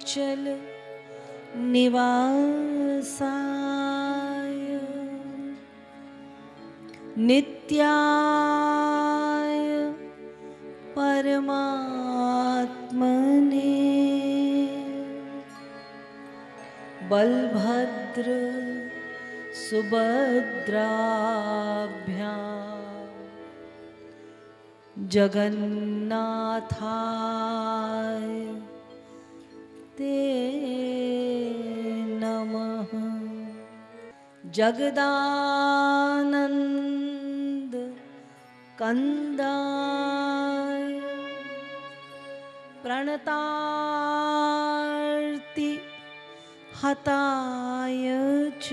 नीलाचल निवासाय नित्याय परमात्मने बलभद्र सुभद्राभ्यां जगन्नाथाय ते नमः। जगदानंद कंदाय प्रणतार्ति हताय च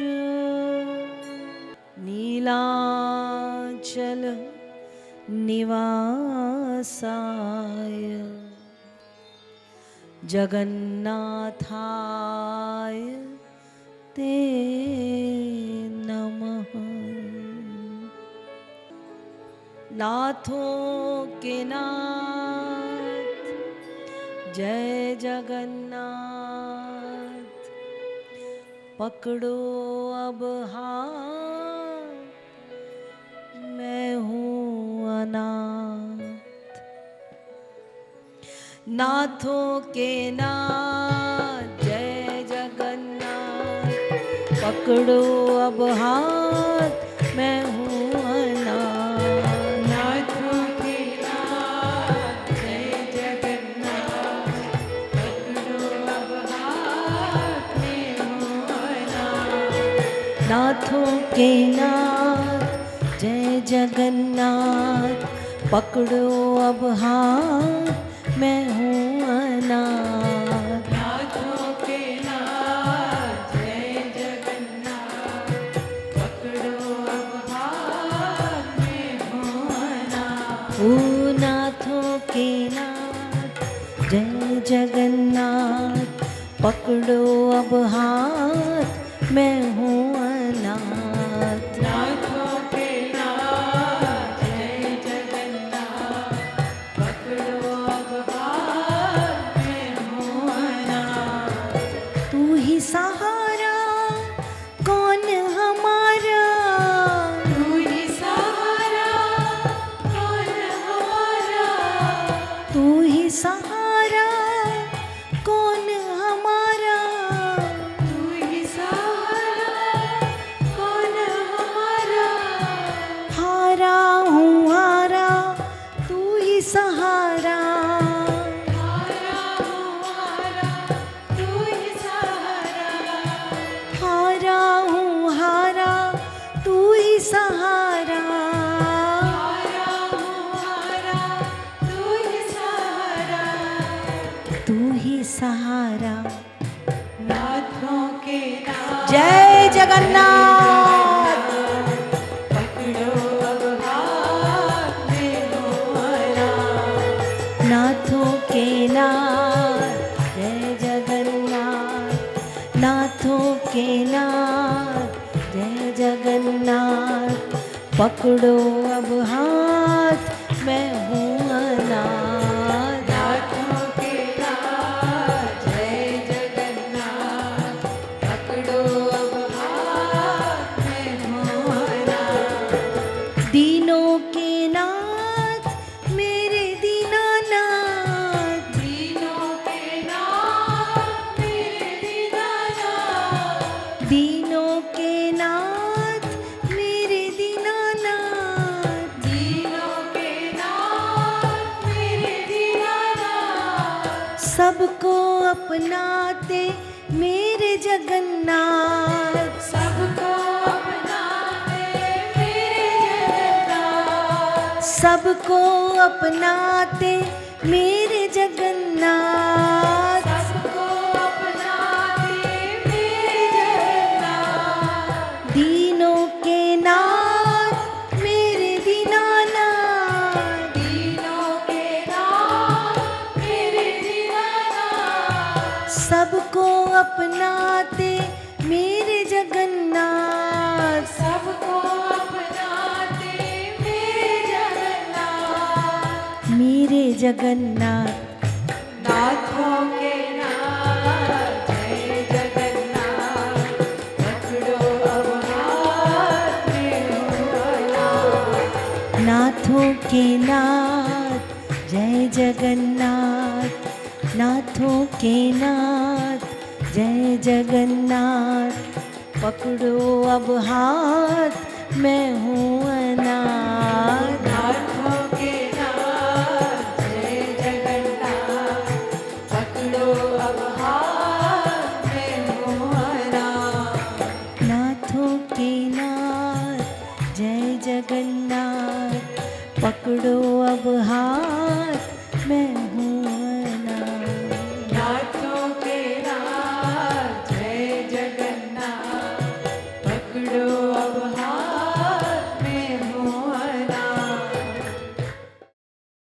नीलाचल निवासाय जगन्नाथाय ते नमः। नाथों के नाथ जय जगन्नाथ, पकड़ो अब हाथ मैं हूँ अनाथ। नाथों के नाथ जय जगन्नाथ, पकड़ो अब हाथ मैं हूँ अनाथ। नाथों के नाथ जय जगन्नाथ, पकड़ो अब हाथ मैं हूँ अनाथ। नाथों के नाथ जय जगन्नाथ, पकड़ो अब हाथ मैं हूँ अनाथ। नाथों के नाथ जय जगन्नाथ, पकड़ो अब हाथ मैं हूँ अनाथ। ओ नाथों के नाथ जय जगन्नाथ, पकड़ो अब हाथ मैं हूँ अनाथ। नाथों के नाथ जय जगन्नाथ, पकड़ो अब हाथ मैं हूँ अनाथ। तू ही सहारा कौन हमारा, तू ही सहारा कौन हमारा, तू ही सहारा कौन हमारा। तू ही सहारा कौन हमारा। हारा हूँ हारा तू ही सहारा, हारा हूँ हारा, तू ही सहारा। हारा हूँ हारा तू ही सहारा। हारा हूँ हारा, तू ही सहारा। तू ही सहारा। नाथों के नाथ जय जगन्नाथ। पकड़ो अब हाथ में हूँ अनाथ। नाथों के नाथ जय जगन्नाथ, नाथों के नाथ जय जगन्नाथ, पकड़ो अब हाथ मैं हूँ अनाथ। नाथों के नाथ जय जगन्नाथ, पकड़ो अब हाथ में हूँ अनाथ। दीनों के नाथ मेरे दीनानाथ, दीनों के नाथ मेरे दीनानाथ, दीनों के नाथ मेरे दीनानाथ। दीनों के नाथ मेरे दीनानाथ। सबको अपनाते मेरे जगन्नाथ, सबको अपनाते मेरे जगन्नाथ, सबको अपनाते मेरे जगन्नाथ। सबको अपनाते मेरे जगन्नाथ। दीनों के नाथ मेरे दीनानाथ, दीनों के नाथ मेरे दीनानाथ। सबको अपनाते मेरे जगन्नाथ। सबको अपनाते मेरे जगन्नाथ। मेरे जगन्नाथ। नाथों के नाथ के नाथ जय जगन्नाथ, नाथों के नाथ जय जगन्नाथ। पकड़ो अब हाथ मैं हूँ अनाथ। नाथों के नाथ जय जगन्नाथ, पकड़ो अब हाथ मैं हूँ अनाथ। नाथों के नाथ जय जगन्नाथ, पकड़ो अब हाथ मैं